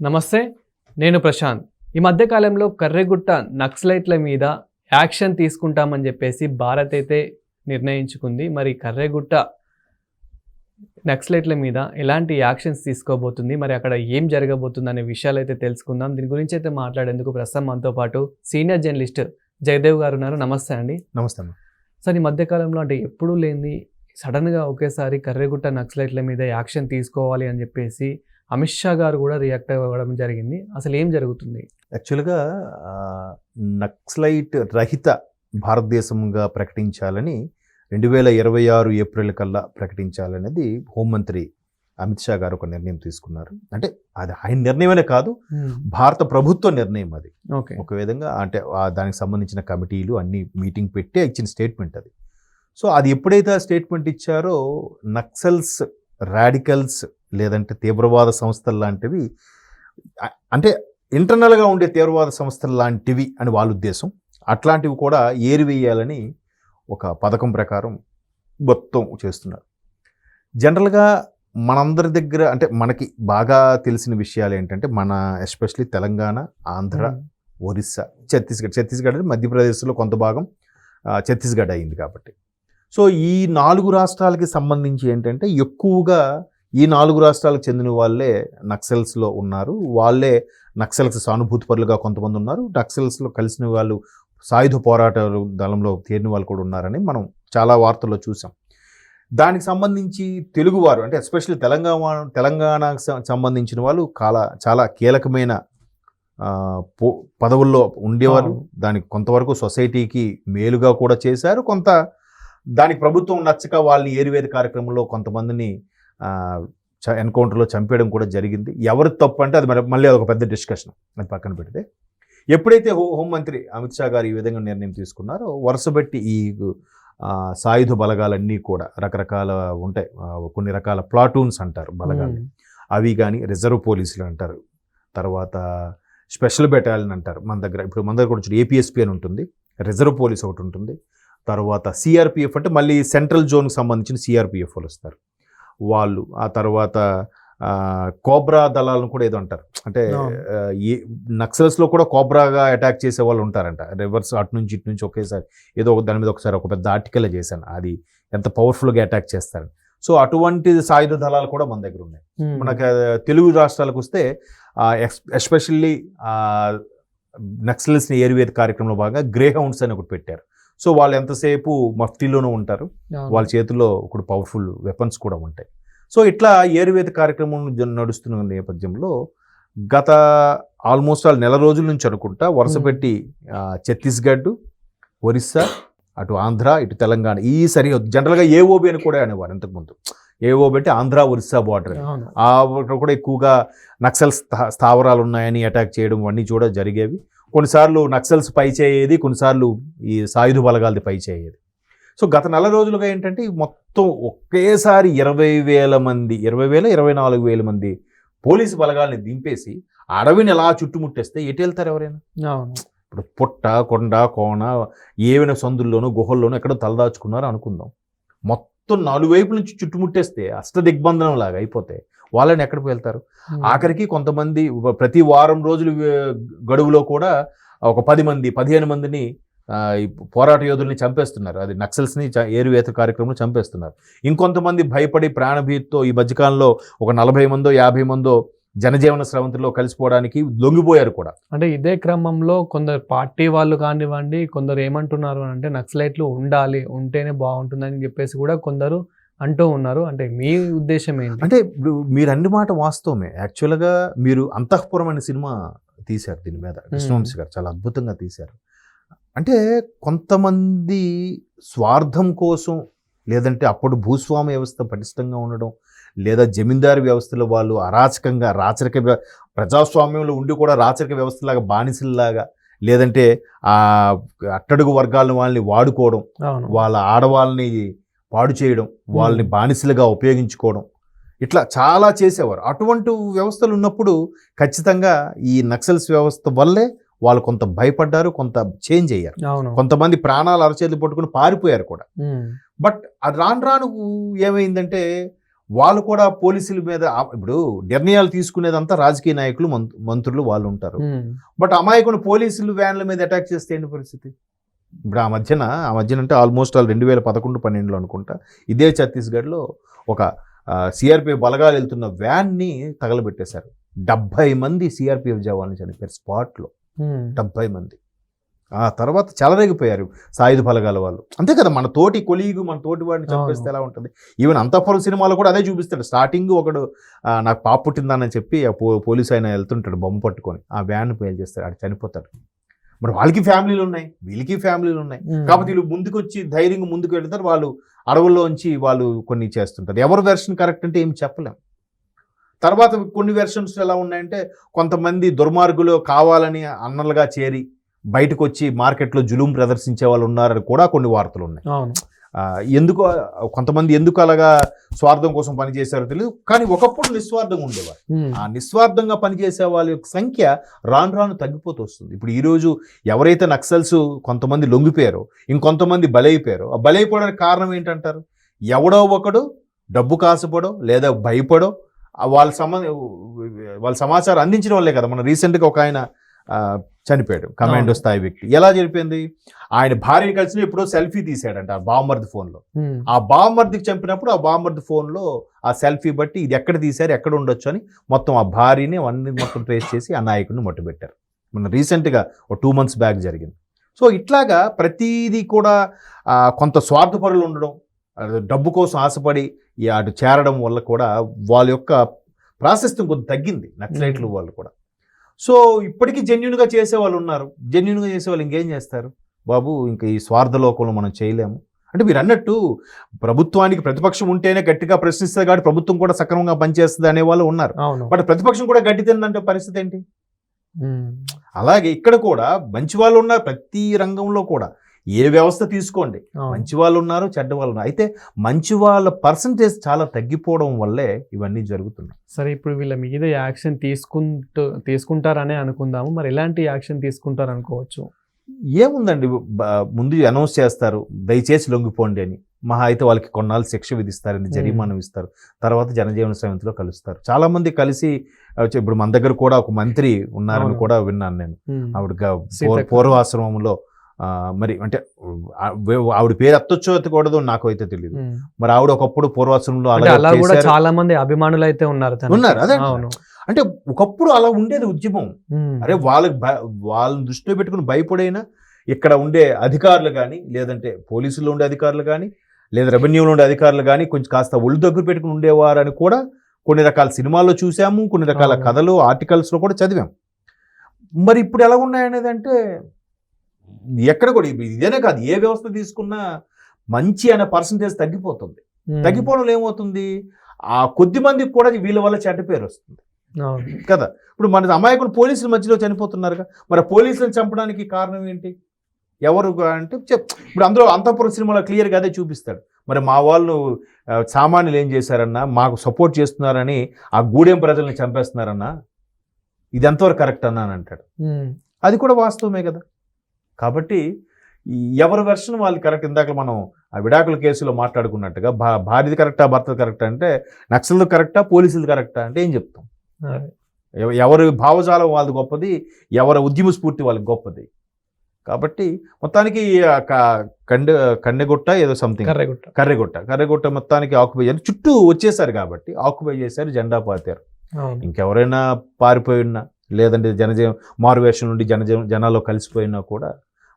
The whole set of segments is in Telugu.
నమస్తే, నేను ప్రశాంత్. ఈ మధ్యకాలంలో కర్రెగుట్ట నక్సలైట్ల మీద యాక్షన్ తీసుకుంటామని చెప్పేసి భారత్ అయితే నిర్ణయించుకుంది. మరి కర్రెగుట్ట నక్సలైట్ల మీద ఎలాంటి యాక్షన్స్ తీసుకోబోతుంది, మరి అక్కడ ఏం జరగబోతుంది అనే విషయాలు అయితే తెలుసుకుందాం. దీని గురించి అయితే మాట్లాడేందుకు ప్రస్తుతం మనతో పాటు సీనియర్ జర్నలిస్ట్ జయదేవ్ గారు ఉన్నారు. నమస్తే అండి. నమస్తే అన్న. సార్, ఈ మధ్యకాలంలో అంటే ఎప్పుడూ లేని సడన్గా ఒకేసారి కర్రెగుట్ట నక్సలైట్ల మీద యాక్షన్ తీసుకోవాలి అని చెప్పేసి అమిత్ షా గారు కూడా రియాక్ట్ అవ్వడం జరిగింది. అసలు ఏం జరుగుతుంది? యాక్చువల్గా నక్సలైట్ రహిత భారతదేశంగా ప్రకటించాలని 2026 ఏప్రిల్ కల్లా ప్రకటించాలనేది హోంమంత్రి అమిత్ షా గారు ఒక నిర్ణయం తీసుకున్నారు. అంటే అది ఆయన నిర్ణయమే కాదు, భారత ప్రభుత్వ నిర్ణయం అది. ఒక విధంగా అంటే దానికి సంబంధించిన కమిటీలు అన్ని మీటింగ్ పెట్టి ఇచ్చిన స్టేట్మెంట్ అది. సో అది ఎప్పుడైతే ఆ స్టేట్మెంట్ ఇచ్చారో నక్సల్స్, రాడికల్స్ లేదంటే తీవ్రవాద సంస్థలు లాంటివి, అంటే ఇంటర్నల్గా ఉండే తీవ్రవాద సంస్థలు లాంటివి అని వాళ్ళ ఉద్దేశం, అట్లాంటివి కూడా ఏరివేయాలని ఒక పథకం ప్రకారం మొత్తం చేస్తున్నారు. జనరల్గా మనందరి దగ్గర అంటే మనకి బాగా తెలిసిన విషయాలు ఏంటంటే మన ఎస్పెషలీ తెలంగాణ, ఆంధ్ర, ఒరిస్సా, ఛత్తీస్గఢ్ అంటే మధ్యప్రదేశ్లో కొంత భాగం ఛత్తీస్గఢ్ అయింది కాబట్టి. సో ఈ 4 రాష్ట్రాలకి సంబంధించి ఏంటంటే ఎక్కువగా ఈ 4 రాష్ట్రాలకు చెందిన వాళ్ళే నక్సల్స్లో ఉన్నారు. వాళ్ళే నక్సల్స్ సానుభూతిపరులుగా కొంతమంది ఉన్నారు. నక్సల్స్లో కలిసిన వాళ్ళు సాయుధ పోరాట దళంలో చేరిన వాళ్ళు కూడా ఉన్నారని మనం చాలా వార్తల్లో చూసాం. దానికి సంబంధించి తెలుగువారు అంటే ఎస్పెషల్లీ తెలంగాణకు సంబంధించిన వాళ్ళు చాలా కీలకమైన పదవుల్లో ఉండేవారు. దానికి కొంతవరకు సొసైటీకి మేలుగా కూడా చేశారు. కొంత దానికి ప్రభుత్వం నచ్చక వాళ్ళని ఏరివేద కార్యక్రమంలో కొంతమందిని ఎన్కౌంటర్లో చంపేయడం కూడా జరిగింది. ఎవరి తప్పు అంటే అది మళ్ళీ అదొక పెద్ద డిస్కషన్, అది పక్కన పెడితే. ఎప్పుడైతే హోంమంత్రి అమిత్ షా గారు ఈ విధంగా నిర్ణయం తీసుకున్నారో వరుసపెట్టి ఈ సాయుధ బలగాలన్నీ కూడా రకరకాల ఉంటాయి, కొన్ని రకాల ప్లాటూన్స్ అంటారు బలగాలు, అవి కానీ రిజర్వ్ పోలీసులు అంటారు, తర్వాత స్పెషల్ బెటాలియన్ అంటారు. మన దగ్గర కూడా ఏపీఎస్పీ అని ఉంటుంది, రిజర్వ్ పోలీస్ ఒకటి ఉంటుంది, తర్వాత సిఆర్పిఎఫ్ అంటే మళ్ళీ సెంట్రల్ జోన్కి సంబంధించిన సిఆర్పిఎఫ్ వాళ్ళు వస్తారు వాళ్ళు. ఆ తర్వాత కోబ్రా దళాలను కూడా ఏదో అంటారు, అంటే ఈ నక్సల్స్లో కూడా కోబ్రాగా అటాక్ చేసే వాళ్ళు ఉంటారంట. రివర్స్ అటు నుంచి ఇటు నుంచి ఒకేసారి ఏదో దాని మీద ఒకసారి ఒక పెద్ద ఆర్టికల్ చేశాను, అది ఎంత పవర్ఫుల్గా అటాక్ చేస్తారని. సో అటువంటి సాయుధ దళాలు కూడా మన దగ్గర ఉన్నాయి. మనకు తెలుగు రాష్ట్రాలకు వస్తే ఎస్పెషల్లీ నక్సల్స్ని ఏరివేద కార్యక్రమంలో భాగంగా గ్రే హౌండ్స్ అని ఒకటి పెట్టారు. సో వాళ్ళు ఎంతసేపు మఫ్టీలోనూ ఉంటారు, వాళ్ళ చేతుల్లో ఒకటి పవర్ఫుల్ వెపన్స్ కూడా ఉంటాయి. సో ఇట్లా ఏరువేద కార్యక్రమం నడుస్తున్న నేపథ్యంలో గత ఆల్మోస్ట్ నెల రోజుల నుంచి అనుకుంటా వరుసపెట్టి ఛత్తీస్గఢ్, ఒరిస్సా, అటు ఆంధ్ర, ఇటు తెలంగాణ, ఈ సరిహద్దు జనరల్గా ఏఓబి అని కూడా అనేవారు ఇంతకుముందు. ఏఓబి అంటే ఆంధ్ర ఒరిస్సా బార్డర్. ఆ కూడా ఎక్కువగా నక్సల్స్ స్థావరాలు ఉన్నాయని అటాక్ చేయడం అన్నీ కూడా జరిగేవి. కొన్నిసార్లు నక్సల్స్ పై చేయేది, కొన్నిసార్లు ఈ సాయుధ బలగాలది పై చేయేది. సో గత నెల రోజులుగా ఏంటంటే మొత్తం ఒకేసారి 20,000 మంది, 24,000 మంది పోలీసు బలగాల్ని దింపేసి అడవిని ఎలా చుట్టుముట్టేస్తే ఎటు వెళ్తారు ఎవరైనా? ఇప్పుడు పుట్ట, కొండ, కోన ఏవైనా సందుల్లోనూ గుహల్లోనూ ఎక్కడో తలదాచుకున్నారో అనుకుందాం. మొత్తం 4 వైపుల నుంచి చుట్టుముట్టేస్తే అష్టదిగ్బంధనం లాగా అయిపోతే వాళ్ళని ఎక్కడికి వెళ్తారు? ఆఖరికి కొంతమంది ప్రతి వారం రోజులు గడువులో కూడా ఒక 10 మంది 15 మందిని పోరాట యోధుల్ని చంపేస్తున్నారు. అది నక్సల్స్ని ఏరువేత కార్యక్రమంలో చంపేస్తున్నారు. ఇంకొంతమంది భయపడి ప్రాణభీతితో ఈ మధ్యకాలంలో ఒక 40 మందో 50 మందో జనజీవన స్రవంతిలో కలిసిపోవడానికి లొంగిపోయారు కూడా. అంటే ఇదే క్రమంలో కొందరు పార్టీ వాళ్ళు కానివ్వండి, కొందరు ఏమంటున్నారు అంటే నక్సలైట్లు ఉండాలి, ఉంటేనే బాగుంటుందని చెప్పేసి కూడా కొందరు అంటూ ఉన్నారు. అంటే మీ ఉద్దేశం ఏంటి? అంటే ఇప్పుడు మీరు అన్ని మాట వాస్తవమే. యాక్చువల్గా మీరు అంతఃపురం అనే సినిమా తీశారు, దీని మీద కృష్ణవంశీ గారు చాలా అద్భుతంగా తీశారు. అంటే కొంతమంది స్వార్థం కోసం, లేదంటే అప్పుడు భూస్వామ్య వ్యవస్థ పటిష్టంగా ఉండడం, లేదా జమీందారు వ్యవస్థలో వాళ్ళు అరాచకంగా ప్రజాస్వామ్యంలో ఉండి కూడా రాచరిక వ్యవస్థలాగా బానిసల్లాగా, లేదంటే ఆ అట్టడుగు వర్గాలను వాళ్ళని వాడుకోవడం, వాళ్ళ ఆడవాళ్ళని పాడు చేయడం, వాళ్ళని బానిసలుగా ఉపయోగించుకోవడం, ఇట్లా చాలా చేసేవారు. అటువంటి వ్యవస్థలు ఉన్నప్పుడు ఖచ్చితంగా ఈ నక్సల్స్ వ్యవస్థ వల్లే వాళ్ళు కొంత భయపడ్డారు, కొంత చేంజ్ అయ్యారు. కొంతమంది ప్రాణాలు అరచేతులు పట్టుకుని పారిపోయారు కూడా. బట్ అది రాను రాను ఏమైందంటే వాళ్ళు కూడా పోలీసుల మీద ఇప్పుడు నిర్ణయాలు తీసుకునేదంతా రాజకీయ నాయకులు మంత్రులు వాళ్ళు ఉంటారు. బట్ అమాయకుని పోలీసులు వ్యాన్ల మీద అటాక్ చేస్తే ఏంటి పరిస్థితి? ఇప్పుడు ఆ మధ్యన అంటే ఆల్మోస్ట్ 2011-12 అనుకుంటా ఇదే ఛత్తీస్గఢ్లో ఒక సిఆర్పిఎఫ్ బలగాలు వెళ్తున్న వ్యాన్ని తగలబెట్టేశారు. 70 మంది సిఆర్పిఎఫ్ జవాన్లు చనిపోయారు స్పాట్లో. 70 మంది. ఆ తర్వాత చెలరేగిపోయారు సాయుధ బలగాల వాళ్ళు. అంతే కదా, మన తోటి కొలీగు మన తోటి వాడిని చంపేస్తే ఎలా ఉంటుంది? ఈవెన్ అంతఃపురం సినిమాలో కూడా అదే చూపిస్తాడు. స్టార్టింగ్ ఒకడు నాకు పాప పుట్టిందని చెప్పి ఆ పోలీసు ఆయన వెళ్తుంటాడు బొమ్మ పట్టుకొని, ఆ వ్యాన్ పేల్ చేస్తాడు, ఆడు చనిపోతాడు. మరి వాళ్ళకి ఫ్యామిలీలు ఉన్నాయి, వీళ్ళకి ఫ్యామిలీలు ఉన్నాయి. కాబట్టి వీళ్ళు ముందుకు వచ్చి ధైర్యంగా ముందుకు వెళ్తారు. వాళ్ళు అడవుల్లోంచి వాళ్ళు కొన్ని చేస్తుంటారు. ఎవరు వెర్షన్ కరెక్ట్ అంటే ఏం చెప్పలేం. తర్వాత కొన్ని వెర్షన్స్ ఎలా ఉన్నాయంటే కొంతమంది దుర్మార్గులు కావాలని అన్నలుగా చేరి బయటకు వచ్చి మార్కెట్లో జులుం ప్రదర్శించే వాళ్ళు ఉన్నారని కూడా కొన్ని వార్తలు ఉన్నాయి. ఎందుకు కొంతమంది ఎందుకు అలాగా స్వార్థం కోసం పనిచేశారో తెలియదు, కానీ ఒకప్పుడు నిస్వార్థంగా ఉండేవారు. ఆ నిస్వార్థంగా పనిచేసే వాళ్ళ యొక్క సంఖ్య రాను రాను తగ్గిపోతూ వస్తుంది. ఇప్పుడు ఈరోజు ఎవరైతే నక్సల్స్ కొంతమంది లొంగిపోయారో ఇంకొంతమంది బలైపోయారో, ఆ బలైపోవడానికి కారణం ఏంటంటారు? ఎవడో ఒకడు డబ్బు కాసుపడో లేదా భయపడో వాళ్ళ సమాచారం అందించిన వాళ్ళే కదా. మన రీసెంట్గా ఒక ఆయన చనిపోయాడు, కమాండో స్థాయి వ్యక్తి. ఎలా చనిపోయింది? ఆయన భార్యని కలిసి ఎప్పుడో సెల్ఫీ తీసాడంట ఆ బావమర్ది ఫోన్లో. ఆ బావమర్దికి చంపినప్పుడు ఆ బావమర్ది ఫోన్లో ఆ సెల్ఫీ బట్టి ఇది ఎక్కడ తీశారు, ఎక్కడ ఉండొచ్చు అని మొత్తం ఆ భార్యని అన్ని మొత్తం ట్రేస్ చేసి ఆ నాయకుడిని మొట్టబెట్టారు. మన రీసెంట్గా ఒక 2 months బ్యాక్ జరిగింది. సో ఇట్లాగా ప్రతీది కూడా కొంత స్వార్థపరులు ఉండడం, డబ్బు కోసం ఆశపడి అటు చేరడం వల్ల కూడా వాళ్ళ యొక్క ప్రాశస్త్యం కొంత తగ్గింది నక్సలైట్లు వాళ్ళు కూడా. సో ఇప్పటికీ జెన్యున్గా చేసేవాళ్ళు ఉన్నారు. జెన్యున్గా చేసేవాళ్ళు ఇంకేం చేస్తారు బాబు? ఇంకా ఈ స్వార్థ లోకంలో మనం చేయలేము. అంటే మీరు అన్నట్టు ప్రభుత్వానికి ప్రతిపక్షం ఉంటేనే గట్టిగా ప్రశ్నిస్తుంది కాబట్టి ప్రభుత్వం కూడా సక్రమంగా పనిచేస్తుంది అనేవాళ్ళు ఉన్నారు. బట్ ప్రతిపక్షం కూడా గట్టి తిందంటే పరిస్థితి ఏంటి? అలాగే ఇక్కడ కూడా మంచి వాళ్ళు ఉన్నారు. ప్రతి రంగంలో కూడా ఏ వ్యవస్థ తీసుకోండి మంచి వాళ్ళు ఉన్నారు, చెడ్డ వాళ్ళు ఉన్నారు. అయితే మంచి వాళ్ళ పర్సంటేజ్ చాలా తగ్గిపోవడం వల్లే ఇవన్నీ జరుగుతున్నాయి. సరే, ఇప్పుడు వీళ్ళ మీద యాక్షన్ తీసుకుంటారనే అనుకుందాము. మరి ఎలాంటి యాక్షన్ తీసుకుంటారు అనుకోవచ్చు? ఏముందండి, ముందు అనౌన్స్ చేస్తారు దయచేసి లొంగిపోండి అని. మహా అయితే వాళ్ళకి కొన్నాళ్ళు శిక్ష విధిస్తారని, జరిమానం ఇస్తారు. తర్వాత జనజీవన సమితిలో కలుస్తారు. చాలా మంది కలిసి ఇప్పుడు మన దగ్గర కూడా ఒక మంత్రి ఉన్నారని కూడా విన్నాను నేను. ఆవిడ పూర్వాశ్రమంలో మరి అంటే ఆవిడ పేరు ఎత్తొచ్చో ఎత్తకూడదు నాకు అయితే తెలియదు. మరి ఆవిడ ఒకప్పుడు పూర్వాశ్రమంలో చాలా మంది అభిమానులు అయితే ఉన్నారు. అదే అంటే ఒకప్పుడు అలా ఉండేది ఉద్యమం. అరే వాళ్ళని దృష్టిలో పెట్టుకుని భయపడైనా ఇక్కడ ఉండే అధికారులు కానీ, లేదంటే పోలీసుల్లో ఉండే అధికారులు కానీ, లేదా రెవెన్యూలో ఉండే అధికారులు కానీ కొంచెం కాస్త ఒళ్ళు దగ్గర పెట్టుకుని ఉండేవారని కూడా కొన్ని రకాల సినిమాల్లో చూసాము, కొన్ని రకాల కథలు ఆర్టికల్స్లో కూడా చదివాం. మరి ఇప్పుడు ఎలా ఉన్నాయనేది అంటే ఎక్కడ కూడా ఇదేనే కాదు, ఏ వ్యవస్థ తీసుకున్నా మంచి అనే పర్సంటేజ్ తగ్గిపోతుంది. తగ్గిపోవడం ఏమవుతుంది? ఆ కొద్ది మందికి కూడా వీళ్ళ వల్ల చెడ్డ పేరు వస్తుంది కదా. ఇప్పుడు మన అమాయకులు పోలీసుల మధ్యలో చనిపోతున్నారుగా, మరి పోలీసులను చంపడానికి కారణం ఏంటి? ఎవరు అంటే ఇప్పుడు అందులో అంతఃపురం సినిమాలో క్లియర్గా అదే చూపిస్తాడు. మరి మా వాళ్ళు సామాన్యులు ఏం చేశారన్నా, మాకు సపోర్ట్ చేస్తున్నారని ఆ గూడెం ప్రజల్ని చంపేస్తున్నారన్నా, ఇది ఎంతవరకు కరెక్ట్ అన్నా అని అంటాడు. అది కూడా వాస్తవమే కదా. కాబట్టి ఎవరి వెర్షన్ వాళ్ళు కరెక్ట్. ఇందాక మనం ఆ విడాకుల కేసులో మాట్లాడుకున్నట్టుగా భార్యది కరెక్టా భర్తది కరెక్టా అంటే, నక్సల్ది కరెక్టా పోలీసుది కరెక్టా అంటే ఏం చెప్తాం? ఎవరి భావజాలం వాళ్ళది గొప్పది, ఎవరి ఉద్యమ స్ఫూర్తి వాళ్ళకి గొప్పది. కాబట్టి మొత్తానికి కన్నెగుట్ట ఏదో సంథింగ్ కర్రెగుట్ట మొత్తానికి ఆక్యుపై చేయాలి. చుట్టూ వచ్చేసారు కాబట్టి ఆక్యుపై చేశారు, జెండా పాతారు. ఇంకెవరైనా పారిపోయినా లేదంటే మారువేషం నుండి జనాల్లో కలిసిపోయినా కూడా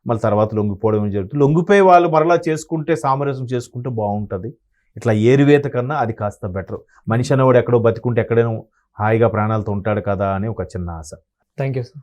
మళ్ళీ తర్వాత లొంగిపోవడం జరుగుతుంది. లొంగిపోయి వాళ్ళు మరలా చేసుకుంటే, సామరస్యం చేసుకుంటే బాగుంటుంది. ఇట్లా ఏరివేత కన్నా అది కాస్త బెటర్. మనిషి అనేవాడు ఎక్కడో బతికుంటే ఎక్కడైనా హాయిగా ప్రాణాలతో ఉంటాడు కదా అని ఒక చిన్న ఆశ. Thank you sir.